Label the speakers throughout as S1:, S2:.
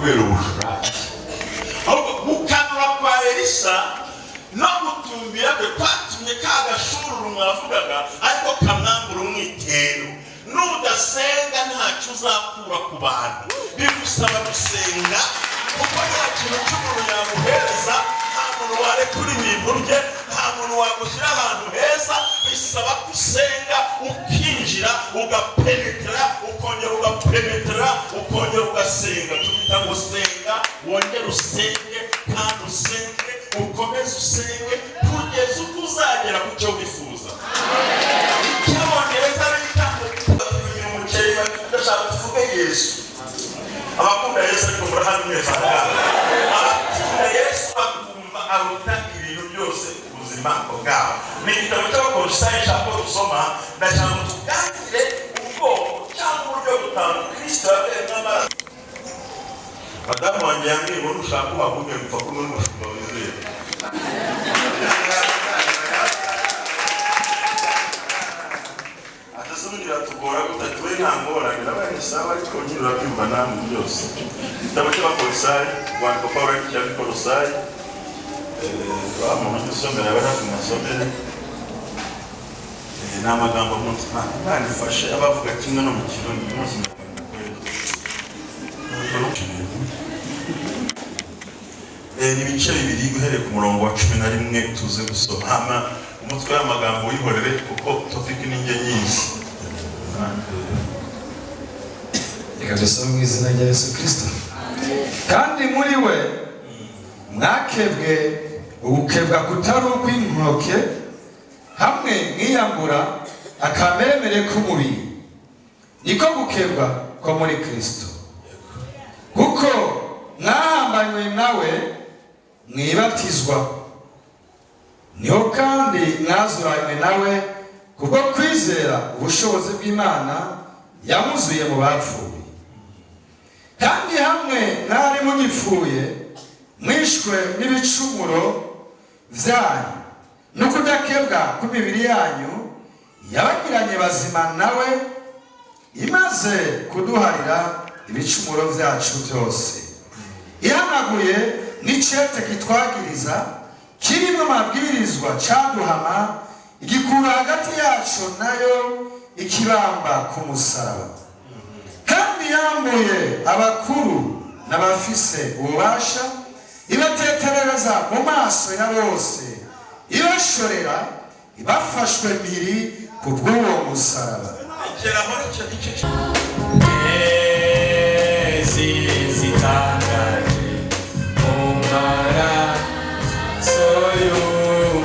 S1: kubera ubushake ahubwo gukanura kwa Elisa no gutumbira kwe kwatumye kagashururu mwavugaga ariko kamwambura umwitero. Nudasenga ntacyo uzakura ku bantu, bigusaba gusenga kuko nta kintu cy'umuntu yamuhereza, nta muntu warekura ibintu bye, nta muntu wagushyira ahantu heza. Bisaba gusenga ukinjira ugapenetra ukongera ugapenetra ukongera ugasenga. Tubita ngo senga wongera usenge kandi usenge ukomeze usenge kugeza uko uzagera ku cyo wifuza. Icyabongereza bita umuceri badashaka tuvuge Yesu. Abakunda Yesu ariko murahari mwese abakunda Yesu bakumva aruta ibintu byose ubuzima bwabo. Ni igitabo cy'Abakolosayi nshaka gusoma, ndashaka tuganire ubwoko cyangwa uburyo butanu Kristo yabyaye n'amaraso. Madamu wanjye yambwiye ngo nushaka uhagume gupfa kumwe n'umushumba wizeye. Atasubira tugora gutatuwe ntangora nabanye sawa ariko nyirura byumva namwe byose. Igitabo cy'Abakolosayi rwandiko Pawulo cy'Abakolosayi bamuntu usomera barafu masomere n'amagambo munsi kandi fashe abavuga kimwe no mu kirundi munsi ibice bibiri guhere ku murongo wa 11 tuze gusoma umutwe w'amagambo wihorere kuko topic ninge nyinshi.
S2: Reka dusome mu izina rya Yesu Kristo. Kandi muri we mwakebwe ubukebwa kutari ukw'intoke, hamwe mwiyambura akameremere k'umubiri, niko gukebwa ko muri Kristo. Kuko mwahambanywe nawe mwibatizwa, niho kandi mwazuranywe nawe kubwo kwizera ubushobozi bw'Imana yamuzuye mu bapfuye. Kandi hamwe mwari mugipfuye mwishwe n'ibicumuro byanyu no kudakebwa kw'imibiri yanyu, yabagiranye bazima nawe, imaze kuduharira ibicumuro byacu byose, ihanaguye n'icete kitwagiriza kirimo amabwirizwa cyaduhama, igikura hagati yacu nayo ikibamba ku musaraba. Kandi yambuye abakuru n'abafise ububasha, ibateterereza mu maso ya bose, ibashorera ibafashwe mpiri ku bw'uwo musaraba.
S3: Zitangaje umara soyumisa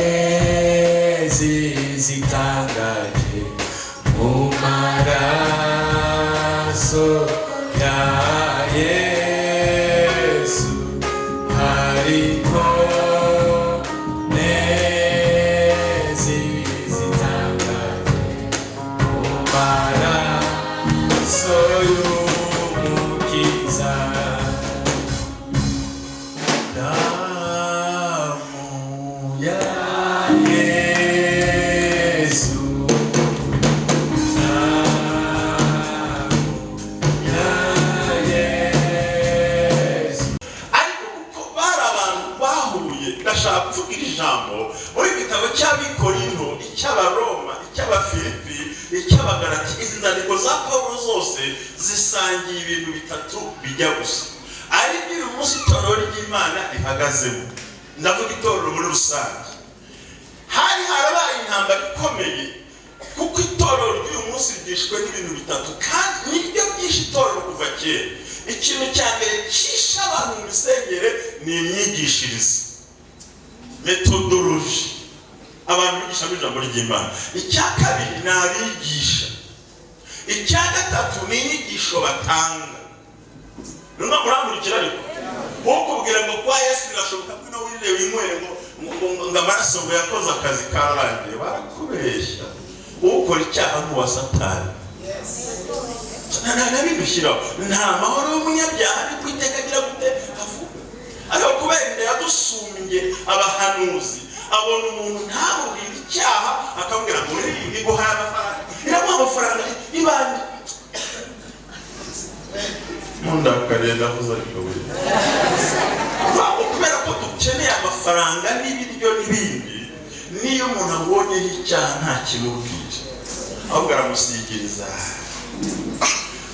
S3: mezi zitangaje umara so ya Yesu hariko
S1: cy'Abikorino, icy'Abaroma, icy'Abafilipi, icy'Abagalati. Izi ndandiko za Pawulo zose zisangiye ibintu bitatu bijya gusa, ari byo uyu munsi itorero ry'Imana rihagazemo. Ndavuga itorero muri rusange. Hari harabaye intambara ikomeye kuko itorero ry'uyu munsi ryishwe n'ibintu bitatu, kandi nibyo byinshi itorero kuva kera. Ikintu cya mbere cyishe abantu mu misengere ni imyigishirize, metodoloji abantu bigisha ijambo ry'Imana. Icya kabiri ni abigisha. Icya gatatu ni inyigisho batanga. Numa muramurikira ariko ukubwira ngo kwa Yesu birashoboka ko no wirire winywere ngo amaraso ngo yakoze akazi kararangiye, barakubeshya. Ukora icyaha mu wa Satani. Nabibishyiraho nta mahoro y'umunyabyaha ari kwitekagira gute avuga. Ariko kubera yadusumbye abahanuzi, abona umuntu ntamubwira icyaha akambwira ngo uri guhara ndavuze ariko we kubera ko dukeneye amafaranga n'ibiryo n'ibindi niyo umuntu abonye icyaha nta kimubwira ahubwo aramusigiriza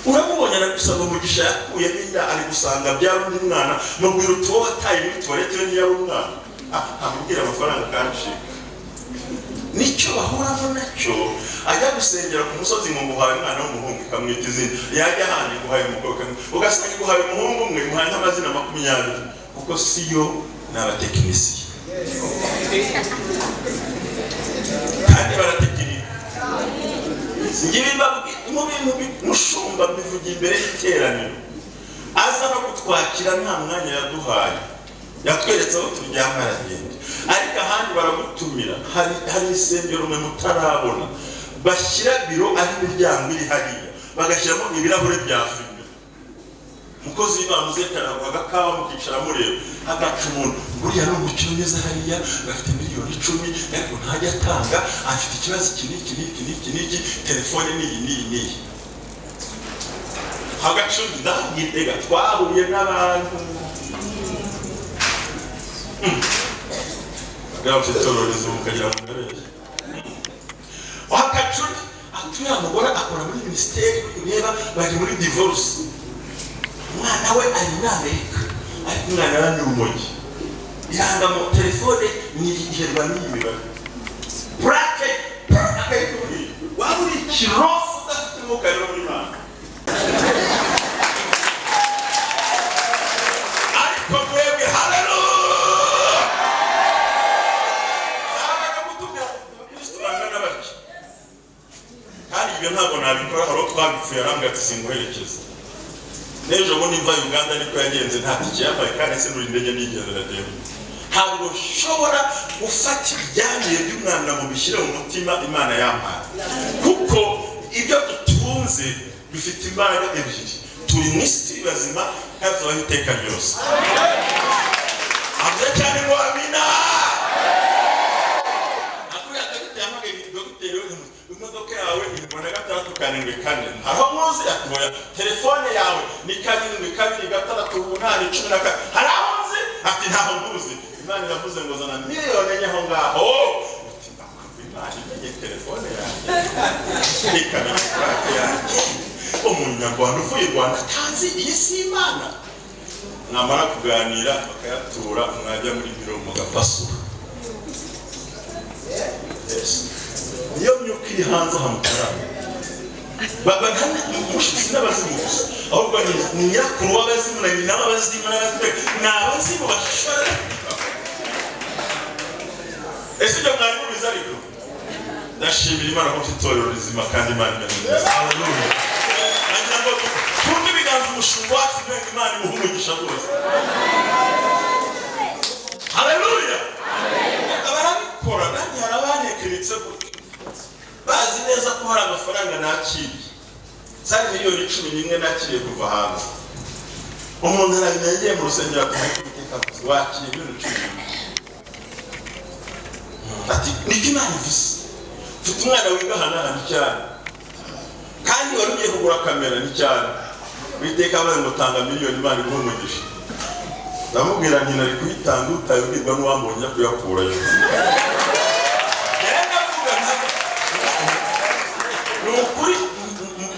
S1: uramubonye aragusaba umugisha yakuyemo inda ari gusanga byari undi mwana mubwira utuwo wataye muri tuwarete we niyo ari umwana amubwira amafaranga kandi nicyo bahuramo nacyo ajya gusengera ku musozi ngo nguhaye umwana w'umuhungu ikamwita izina yajya ahandi guhaye umukobwa ugasanga guhaye umuhungu umwe muhaye nk'amazina 20 kuko siyo n'abatekinisiye kandi baratekinika mu bintu mushumba mbivugiye imbere y'iteraniro aza no kutwakira nta mwanya yaduhaye yatweretse aho turyama aragenda ariko ahandi baragutumira hari isengero mwe mutarabona bashyira biro ari imiryango iri hariya bagashyiramo ibirahure bya fime mukozi w'Imana uzetaragwa agakawa mukicara mureba agaca umuntu buriya ni umukino neza hariya bafite miliyoni 10 ariko ntajya atanga afite ikibazo iki telefone n'iyi hagaca ndagitega twahuye n'abantu Gafite tororizo mukagira mu ngabere. Wakacuri atuya mugora akora muri ministeri ureba bari muri divorce. Mwana we ari muri Amerika. Ariko mwana we ni umogi. Iranga mu telefone ni igerwa n'imibare. Bracket akayikuri. Waburi kirofu dafite mukaro muri mwana. Ariko mwebwe haleluya. Ibyo ntabwo nabikora haro twabipfuye arambwira ati singuherekeza n'ejo bundi mva Uganda niko yagenze nta tike yabaye kandi se nuri ndege nigezera dewe ntabwo ushobora gufata ibyaniye by'umwana mu bishyire mu mutima Imana yampaye kuko ibyo dutunze bifite imbaraga ebyiri turi mu isi bazima kandi tubaho iteka ryose avuze cyane ngo amina yawe ibona gatandatu karindwi kane aho muzi atoya telefone yawe ni karindwi kabiri gatandatu umunani 14 hari aho muzi ati ntaho muzi Imana yavuze ngo zana miliyoni enye aho ngaho uti Imana igiye telefone yawe ikana kurate yawe umunyarwanda uvuye Rwanda kanzi iyi si Imana namara kuganira bakayatura mwajya muri biro mugapasura niyo myuka hanze hamutara baba kandi mushitsi n'abazimu ahubwo ni nyirakuru w'abazimu na nyina w'abazimu n'abazimu bashobora ese ibyo mwari mubizi ariko ndashimira Imana ko mfite itorero rizima kandi Imana inyamwiza haleluya nagira ngo twumve ibiganza umushumba wacu mbega Imana imuha umugisha rwose haleluya abarabikora nanjye hari abanyekeritse bazi neza ko hari amafaranga nakiriye zari miliyoni 11 nakiriye kuva hanze umuntu arabinegeye mu rusengero akubiteka wakiriye miliyoni 11 ati niki Imana ivuze mfite umwana wiga hano cyane kandi wari ugiye kugura kamera ni cyane biteka abaye ngo tanga miliyoni Imana igumugisha ndamubwira nti nari kuyitanga utayubwirwa n'uwambonye kuyakurayo nukuri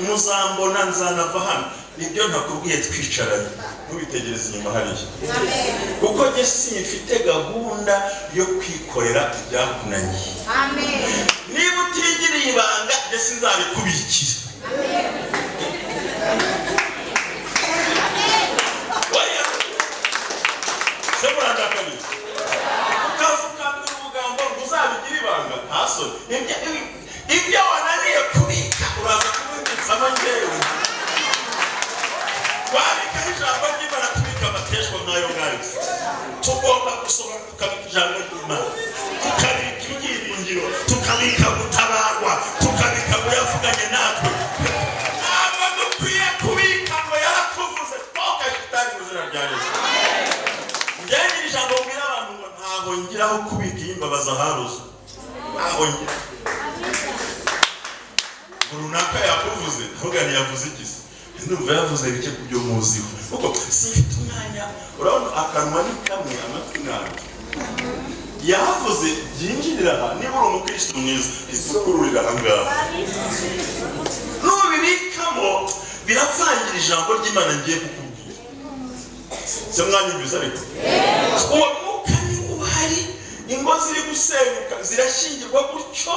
S1: muzambona nzanava hano nibyo ntakubwiye twicaranye ntubitegereze inyuma hariya kuko njye simfite gahunda yo kwikorera ibyakunaniye niba utigiriye ibanga njye sinzabikubikira semurandakabiri ukazukambira ubugambo uzabigira ibanga ntasoni ibyo wananiye kubika uraza kubibitsamo njyewe wabika ijambo ry'Imana tubika amateshwa nk'ayo ngayo tugomba gusoma tukabika ijambo ry'Imana tukabika ibyiringiro tukabika gutabarwa tukabika ngo yavuganye natwe ntabwo dukwiye kubika ngo yaratuvuze toka shitani mu izina rya Yesu njyewe ijambo mbwira abantu ngo ntaho ngiraho kubika imbabazi aharuze ntaho ngira runaka yakuvuze ahubwo yavuze iki ndumva yavuze bike kubyo muziho kuko sifite umwanya urabona akanwa ni kamwe amatwi ntabwo yavuze byinjirira aha niba uri umukristo mwiza isukururira aha ngaha nubibikamo biravangira ijambo ry'Imana ngiye kukubwira se mwanyumvise ariko uwo mwuka ni uhari ingo ziri gusenyuka zirashingirwa gutyo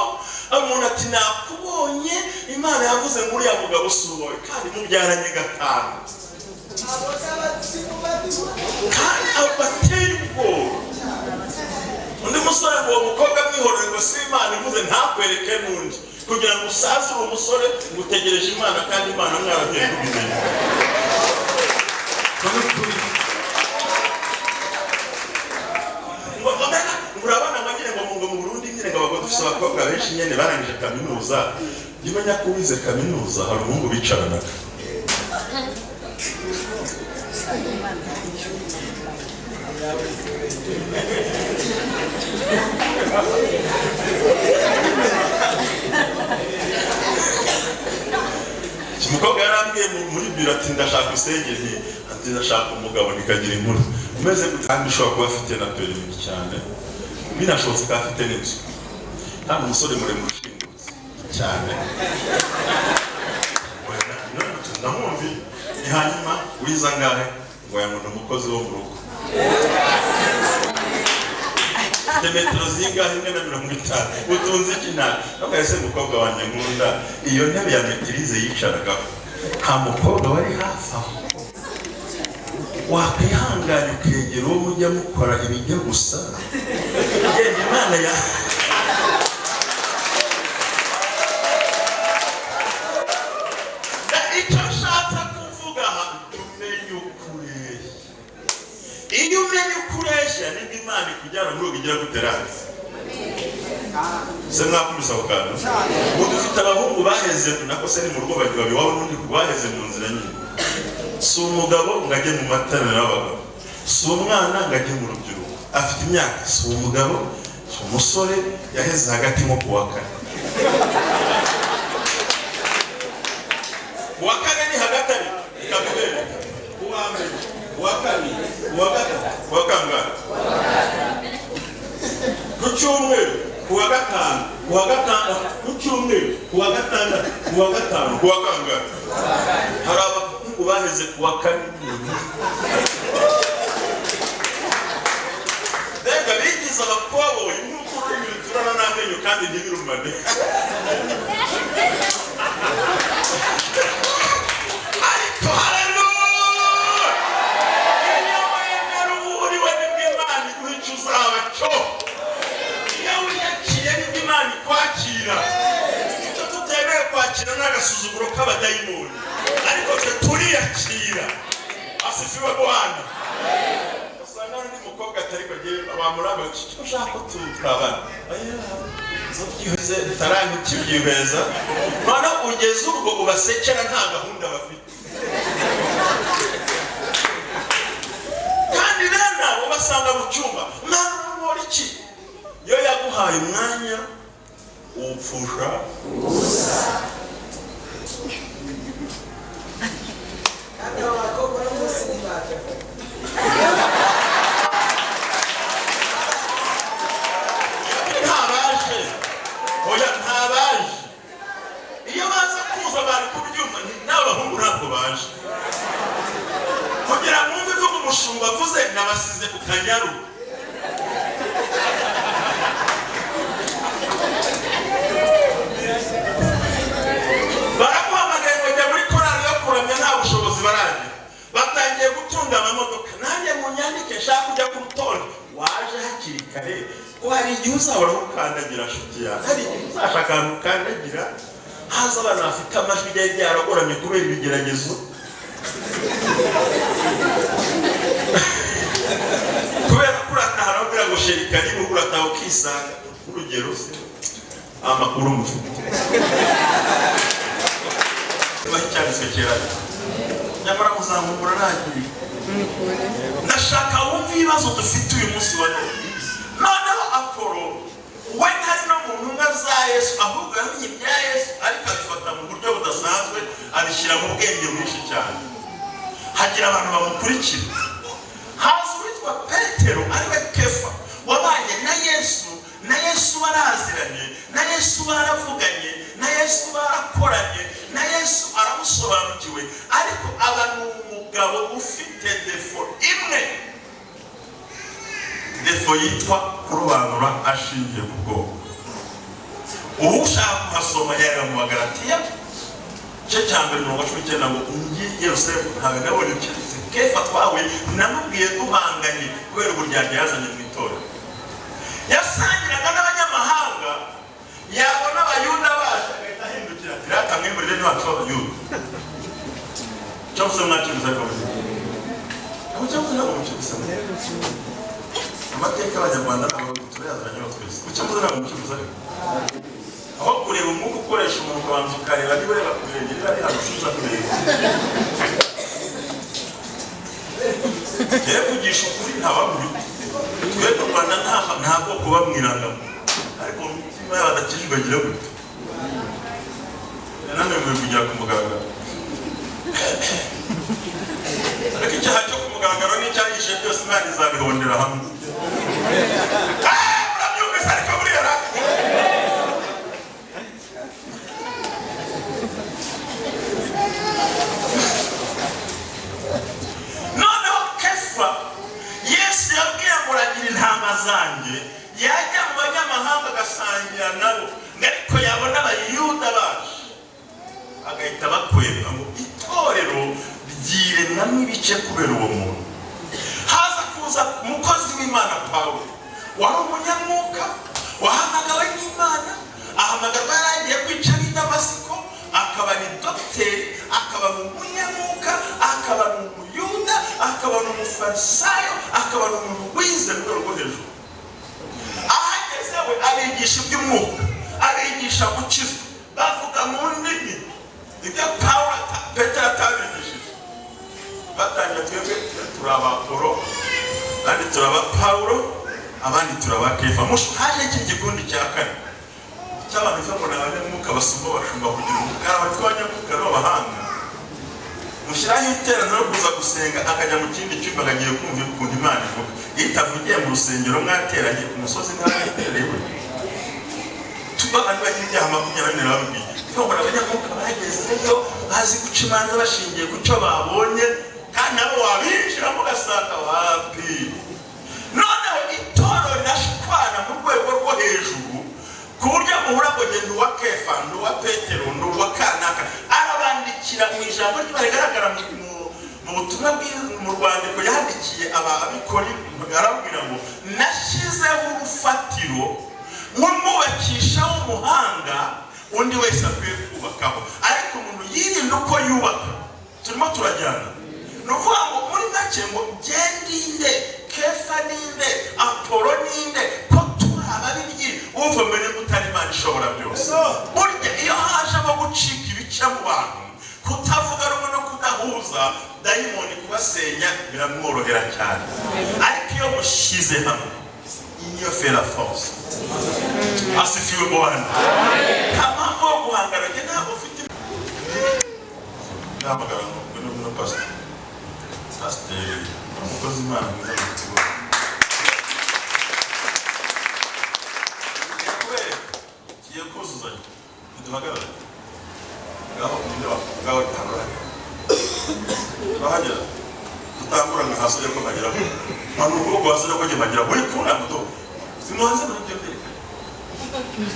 S1: umuntu ati nakubonye Imana yavuze ngo uriya mugabo usuboye kandi mubyaranye gatanu kandi abateye ubwoba undi musore ngo uwo mukobwa mwihorere ngo si Imana ivuze ntakwereke n'undi kugira ngo usaze uwo musore ngo utegereje Imana kandi Imana mwaragiye kubimenya urabona amagire ngo mu Burundi nyine ngo abagore dufite abakobwa benshi nyene barangije kaminuza yimenya ko wize kaminuza hari umuhungu bicaranaga umukobwa yarambwiye muri biro ati ndashaka usengere ati ndashaka umugabo nikagira inkuru umeze kandi ushobora kuba afite na perimi cyane binashobotse ko afite n'inzu kandi umusore muremure ushingutse cyane ndamwumvi ni hanyuma wiza ngahe ngo yamuntu umukozi wo mu rugo metero zingahe 150 utunze kinani nokahise mukobwa wanjye nkunda iyo ntebe ya metirize yicaraga nta mukobwa wari hafi aho wakwihangana ukegera uwo mujya mukora ibijya gusa yenda Imana ya icyo nshatse kuvuga aha umenye ukureshya iyo umenye ukureshya nibwo Imana ikujyana muri ubigira guterana se mwakumisa ako kantu ngo dufite abahungu baheze nako se ni mu rugo bagiye iwabo n'undi baheze mu nzira nyine si umugabo ngo ajye mu matara n'abagabo si umwana ngo ajye mu rubyiruko afite imyaka si umugabo si umusore yaheze hagati nko kuwa kane kuwa kane ni hagati ari ikakubere kuwa mbere kuwa kane kuwa gatatu kuwa kangahe ku cyumweru kuwa gatanu kuwa gatandatu ku cyumweru kuwa gatandatu kuwa gatanu kuwa kangahe hari abahungu baheze kuwa kane mbega bigize abakoboyi nk'uko ururimi ruturana n'amenyo kandi ntibirumane ariko haleluya iyo wemera uburiwe nibwo Imana iguhica uzaba cyo iyo wiyakiriye nibwo Imana ikwakira icyo tutemeye kwakira n'agasuzuguro k'abadayimoni ariko twe turiyakira asifiwe Bwana usanga n'undi mukobwa atari kugera bamuraba icyo ushaka tukabana zubyihuze tarangi kibyiheza none ugeze ubwo ubasekera nta gahunda bafite kandi bene abo basanga mu cyumba mwana muri iki iyo yaguhaye umwanya upfusha ubusa ntabaje iyo baza kuza bari kubyumva n'abahungu ntabwo baje kugira ngo mwumve ko umushumba avuze nabasize ku kanyaru baraguhamagaye ngo jya muri korali yo kuramya nta bushobozi baragira batangiye gutunda amamodoka nanjye mu nyandike nshaka kujya ku rutonde waje hakiri kare ko hari igihe uzahora ukandagira nshuti yawe hari igihe uzashaka ahantu ukandagira haza abantu bafite amajwi byari byaragoramye kubera ibigeragezo kubera kuratahara kugira ngo sherika niba urataha ukisanga urugero se amakuru mufite bacyanditswe kera nyamara muzamubura nagiye ndashaka wumva ibibazo dufite uyu munsi wa none noneho Apolo we ntari no mu ntumwa za Yesu ahubwo yamenye ibya Yesu ariko abifata mu buryo budasanzwe abishyira mu bwenge bwinshi cyane hagira abantu bamukurikira. Haza uwitwa Petero ariwe Kefa wabanye na Yesu baraziranye, na Yesu baravuganye, na Yesu barakoranye, na Yesu aramusobanukiwe, ariko abantu umugabo ufite defo imwe, defo yitwa kurobanura ashingiye ku bwoko. Ubu ushaka kuhasoma yaga mu Bagalatiya cyo cyambere no gashukena ngo ungi Yerusalemu ntabe nabonye cyitse Kefa twawe namubwiye duhanganye kubera uburyarya yazanye mu itorero. Yasangiraga n'abanyamahanga yabona abayuda baje agahita ahindukira ati rata mwemurire ntiwacu b'abayuda cyavuze mwakibuza kabiri aho cyavuze ntabwo mukibuza amateka y'abanyarwanda ntabwo turayazanye twese cyavuze ntabwo mukibuza aho kureba umwuka ukoresha umuntu ukabanza ukareba niba ureba kurengera ari hano usubiza kureba kugisha ukuri ntababuri twe mu Rwanda nta bwoko bamwirangamo ariko mu mitima y'abadakijwe bagira gute namwe muri kujya ku mugaragaro ariko icyaha cyo ku mugaragaro n'icyahishe byose Imana izabihondera hamwe murabyumvise ariko buriya noneho Kefa Yesu yabwiye ngo uragira intama zanjye, yajya mu banyamahanga agasangira nabo, ariko yabona abayuda baje agahita bakwemba ngo itorero ryiremwamo ibice kubera uwo muntu. Haza kuza umukozi w'Imana Pawulo wari umunyamwuka wahamagawe n'Imana, ahamagarwa yaragiye kwica i Damasiko, akaba ni dogiteri, akaba umunyamwuka, akaba umuyuda, akaba umufarisayo, akaba umuntu wize mu rwego rwo hejuru. Ahageze we abigisha iby'umwuka, abigisha gukizwa, bavuga mu ndimi ibyo Petero atabigishije. Batangira twebwe turi Apolo, abandi turi Pawulo, abandi turi Kefa. Haje iki gikundi cya kane cy'abantu bava muri abanyamwuka basumba bashumba kugira umukara batwanyamwuka n'abahanga. Mushyiraho iterano no kuza gusenga akajya mu kindi cyumba akagiye kumva ukuntu Imana ivuga. Itavugiye mu rusengero mwateranye ku musozi ntaterewe. Abantu bagira ibyaha 22 babwiye. Twabona abanyamwuka bagezeyo bazi guca imanza bashingiye ku cyo babonye, kandi nabo wabinjiramo ugasanga wapi. Noneho itorero rirashwana mu rwego rwo hejuru ku buryo muhura ngo ngende uwa Kefa, nduwa Petero, nduwa kanaka, arabandikira mu ijambo ry'ibarigaragara mu butumwa mu rwandiko yahandikiye abikori, arabwira ngo nashyizeho urufatiro nk'umwubakisha w'umuhanga undi wese akwiye kubakaho, ariko umuntu yirinda uko yubaka. Turimo turajyana nuvuga ngo muri make ngo gendinde Kefa ninde, Apolo ninde, ko turi ababiryi umva mbere gutari Imana ishobora byose. Burya iyo hajemo gucika ibice mu bantu, kutavuga rumwe no kudahuza, dayimoni kubasenya biramworohera cyane. Ariko iyo mushize hamwe iyo fera force asifiwe Bwana. Kama ngo guhangana njye ntabwo ufite n'amagara no pastor umukozi Imana mwiza n'utugo kiye kuzuzanya ntiduhagarara ngaho ngaho tarora bahagera tutangura nka hasi yo kubagira manu ubwo hasi yo kubagira muri kuna muto simuhanze muri byo mbere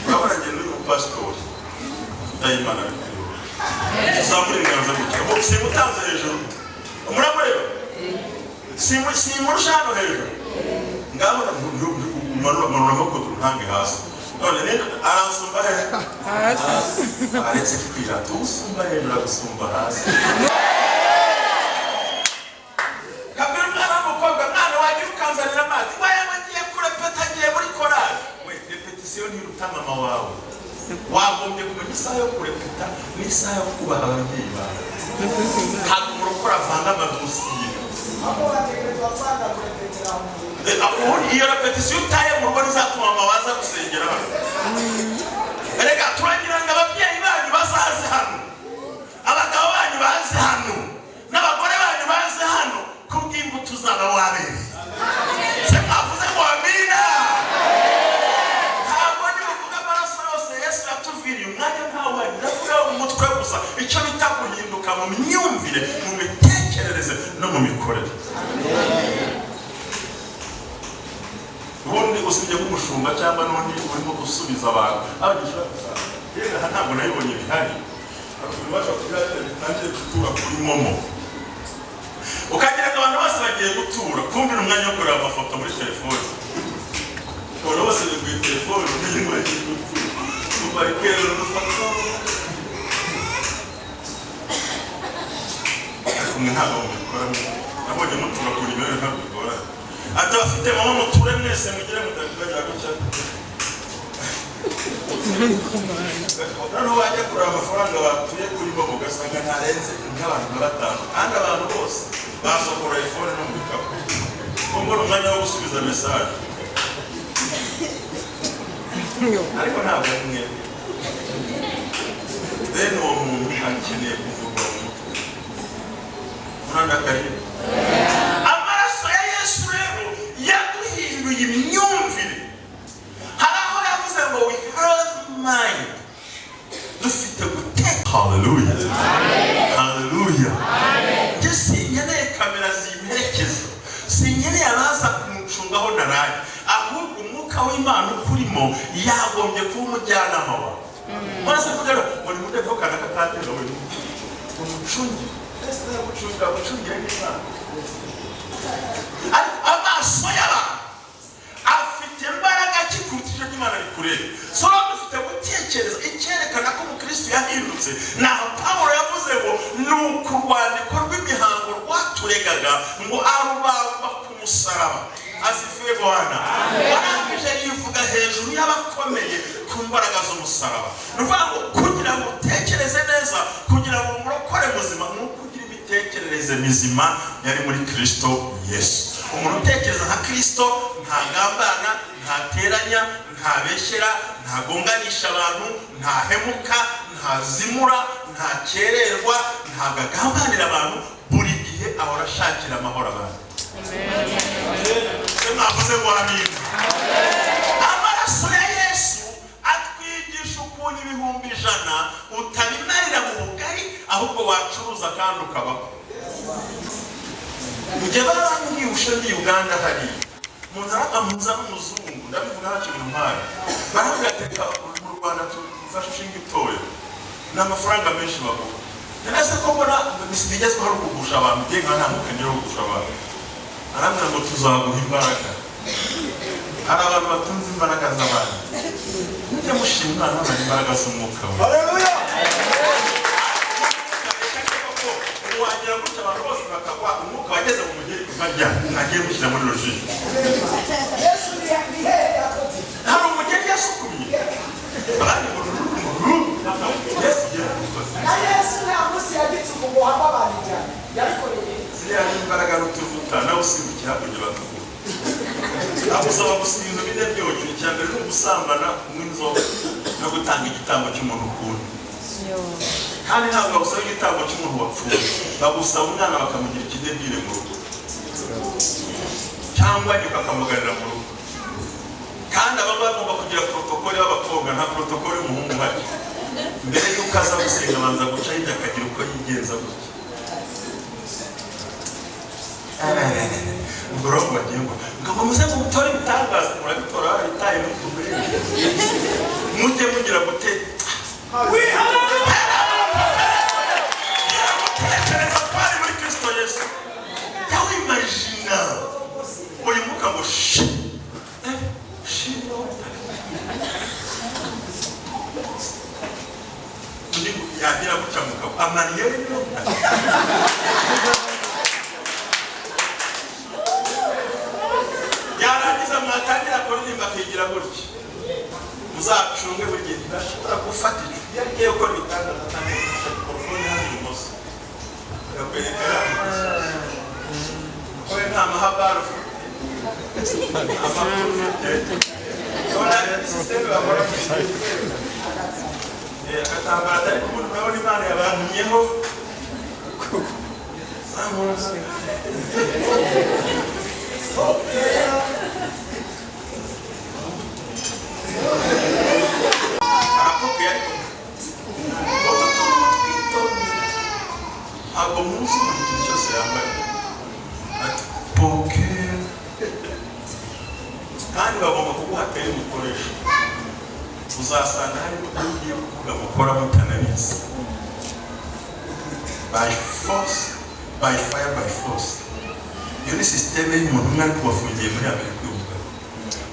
S1: urabona ngende uyu pastor Nduwimana zamuri nganza gutya bo simutanze hejuru umurabura simurusha hano hejuru ngaho manura makoto ntange hasi none nenda aransumba hasi aretse kwira tusumba hejuru gusumba hasi kabiri mwana mukobwa mwana wagiye ukanzanira amazi wayawe ngiye kurepeta ngiye muri korali we repetition ntiruta mama wawe wagombye kumenya isaha yo kurepeta n'isaha yo kubaha ababyeyi bawe ntabwo murokora avanga amadusiye iyo repetition utaye mu rugo rizatuma mama baza gusengera hano. Erega turagira ngo ababyeyi banyu bazaze hano, abagabo banyu baze hano, n'abagore banyu baze mutwe gusa, icyo bita guhinduka mu myumvire, mu mitekerereze no mu mikorere. Ubundi usibye nk'umushumba cyangwa n'undi urimo gusubiza abantu abagishura yega ntabwo nayibonye bihari abasha kugira bitangiye gutura kuri momo ukagira abantu bose bagiye gutura kumvira umwanya wo kureba amafoto muri telefone abantu bose bagiye telefone n'ibintu bagiye gutura ubarikero n'ufoto kumwe ntabwo mubikora nabonye mutura kuri mbere ntabwo bikora ati bafite mama muture mwese mugire mutagira gutya noneho bajya kureba amafaranga batuye kuri bo ugasanga ntarenze nk'abantu nka 5 kandi abantu bose basokora iphone no mu bikapu kumva umwanya wo gusubiza message ariko ntabwo ari mwebwe bene uwo muntu akeneye kuvugwa mu mutwe murandakariye amaraso ya Yesu rero yaduhinduye imyumvire. Hari aho yavuze ngo we have mind dufite guteka. Haleluya, haleluya. Njye sinkeneye kamera zimperekeza, sinkeneye abaza kumucungaho naraye, ahubwo umwuka w'Imana ukurimo yagombye kuba umujyanama wawe. Maze kugera muri mudeko kana katatira we umucungi ese nagucunga gucungira n'Imana. Amaso y'abantu afite imbaraga kikutije n'Imana rikureba. So dufite gutekereza icyerekana ko umukristo yahindutse. Naho Pawulo yavuze ngo ni ukurwandiko rw'imihango rwaturegaga ngo arubamba ku musaraba. Asifiwe Bwana. Warangije yivuga hejuru y'abakomeye ku mbaraga z'umusaraba. Nuvuga ngo kugira ngo utekereze neza, kugira ngo umurokore muzima n'ukugira imitekerereze mizima yari muri Kristo Yesu. Umuntu utekereza nka Kristo ntagambana, ntateranya, ntabeshyera, ntagonganisha abantu, ntahemuka, ntazimura, ntakererwa, ntagagambanira abantu, buri gihe ahora ashakira amahoro abantu. Mwavuze ngo amen. Amaraso ya Yesu atwigisha ukuntu 100,000 utabimarira mu bugari ahubwo wacuruza kandi ukabaho. Njye barambwiye ushendi Uganda hari munzara amuza n'umuzungu ndabivuga hacu intwari baragateka mu Rwanda tufashe shinga itoyo n'amafaranga menshi babo nese ko mbona bisigeze ko kugusha abantu bye nka ntamukanye yo kugusha abantu arambwira ngo tuzaguha imbaraga hari abantu batunze imbaraga z'abantu njye mushimwa n'abandi imbaraga z'umwuka we. Haleluya. Wagira gutya abantu bose bakagwa umwuka wageze mu mugeri kubarya nagiye mushyira muri logique. Yesu nihe yakoze hari umugeri yasukumye abandi ngo Yesu ntamusi yagituka ngo hamba barija yabikoreye ziriya imbaraga n'utuvuta nawe usimbukira kugira batuvuga abusaba gusiga ibintu bine byonyine icyambere no gusambana n'inzoga no gutanga igitambo cy'umuntu ukunda. Kandi ntabwo bagusaba igitambo cy'umuntu wapfuye, bagusaba umwana bakamugira ikidebire mu rugo cyangwa nyuma bakamugarira mu rugo. Kandi aba bagomba kugira protokole y'abakobwa nta protokole y'umuhungu hari. Mbere y'uko aza gusenga abanza guca hirya akagira uko yigenza gutya. Ubwo rero bagiye ngo muze mutore ibitangaza murabitora itaye muri kubere mujye mugira gute tekereza pari muri Kristo Yesu yawe imagina uyu muka ngo yagira gutya mugabo amariyeri yarangiza mwatangira kuririmba akigira gutya muzacunge buri gihe ntibashobora gufatira iyo agiye gukora ibitangaza cyane mikorofone hano ibumoso agakwereka ko nta mahabara ufite amakuru ufite ubona sisiteme bakora agatambara atari ku muntu urabona Imana yabantumyeho arakubwiye ariko munsi ikintu cyose yambaye ati pokera kandi bagomba kuguha teri mukoresha uzasanga harimo ugiye kuvuga mukora mutanabizi by force by fire by force iyo ni systeme y'umuntu umwe ari kubafungiye muri Amerika y'ubugabo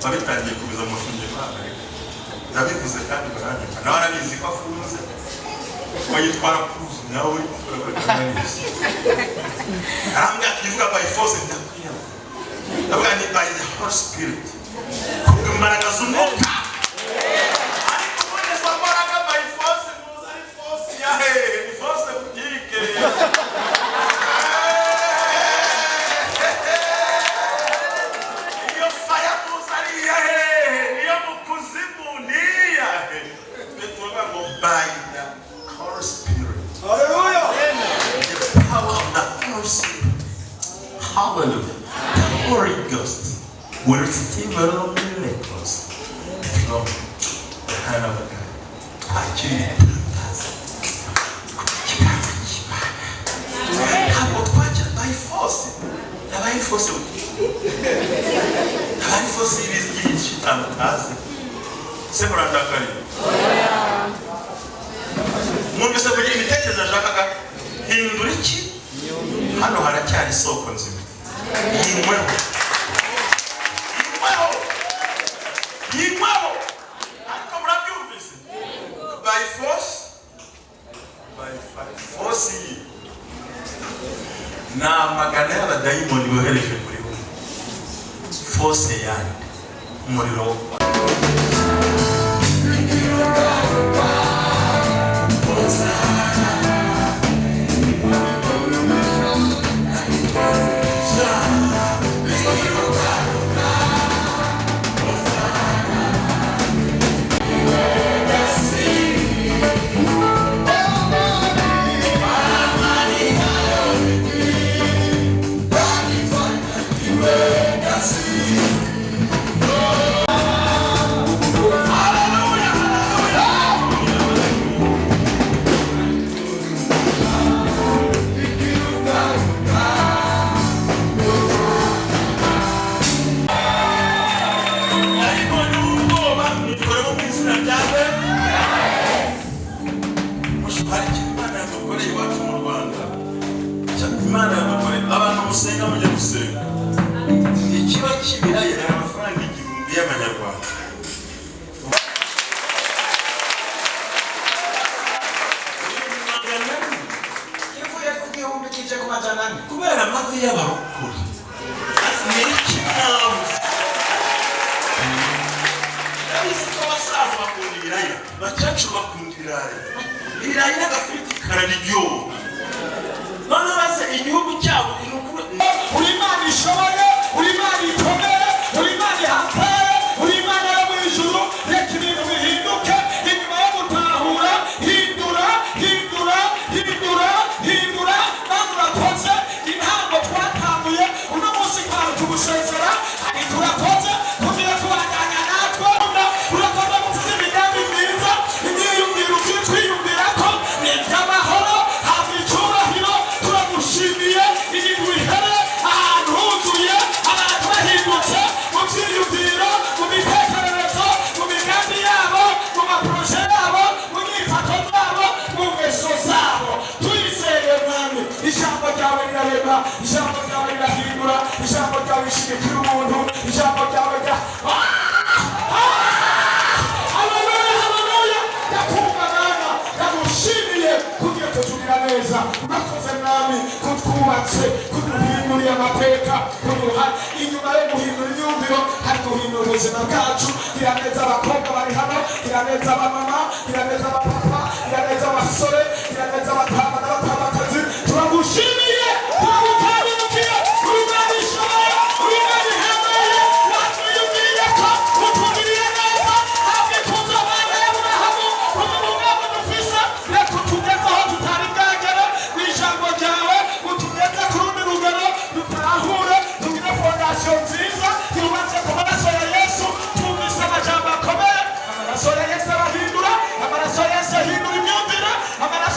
S1: babitangiye kubiza amafungiye muri Amerika ndabivuze kandi baranyuka nawe arabizi ko afunze ko yitwara kuruzi nawe urabanabizi arambwira tuvuga by force ndavuga ni by the Holy Spirit imbaraga z'umwuka ariko uboneza mbaraga by force muzi ari force ya hehe ni force butike iyo fire muzi ari ya hehe niyo mu kuzimu ni ya hehe tuvuga ngo by the Holy Spirit. Hallelujah. The power of the Holy Spirit. Hallelujah. The Holy Ghost will receive a little miracles from the hand of God. By force. By force. By force is mwumvise kugira imitekerereze ashakaga hindura iki hano haracyari isoko nzima yingweho ariko murabyumvise by force ni amagana y'abadayimoni bohereje muri bo force yandi umuriro kubera amavi y'abarokore yabizi ko abasaza bakunda ibiraya abakecuru bakunda ibirayi n'agafiriti kararyoha none baze igihugu cyabo uri Imana ishoboye uri Imana ikomeye uri Imana ihambaye uri Imana yo mu ijuru reka ibintu bihinduke inyuma yo gutahura hindura maze urakoze intango twatanguye uno munsi kwawe tugusezera turakoze kugira tubandanya natwe urakoze gufuza imigambi myiza imyiyumviro twiyumvira ko ni iby'amahoro hafi icyubahiro turagushimiye ibintu bihere ahantu huzuye abantu bahindutse mu byiyumviro mu mitekererezo mu migambi yabo mu maproje yabo mu myifato zabo mu ngeso zabo tuyizeye mwami ijambo ryawe rirarema ijambo ryawe rirahindura ijambo ryawe rishigikira umuntu ijambo ryawe haleluya ndakungana ndagushimiye kugira tugira neza urakoze mwami kutwubatse kuduhinduriye amateka kuduha inyuma yo guhindura imyumviro hari guhindura ubuzima bwacu iraneza abakobwa bari hano iraneza abamama iraneza abapapa iraneza abasore iraneza abapapa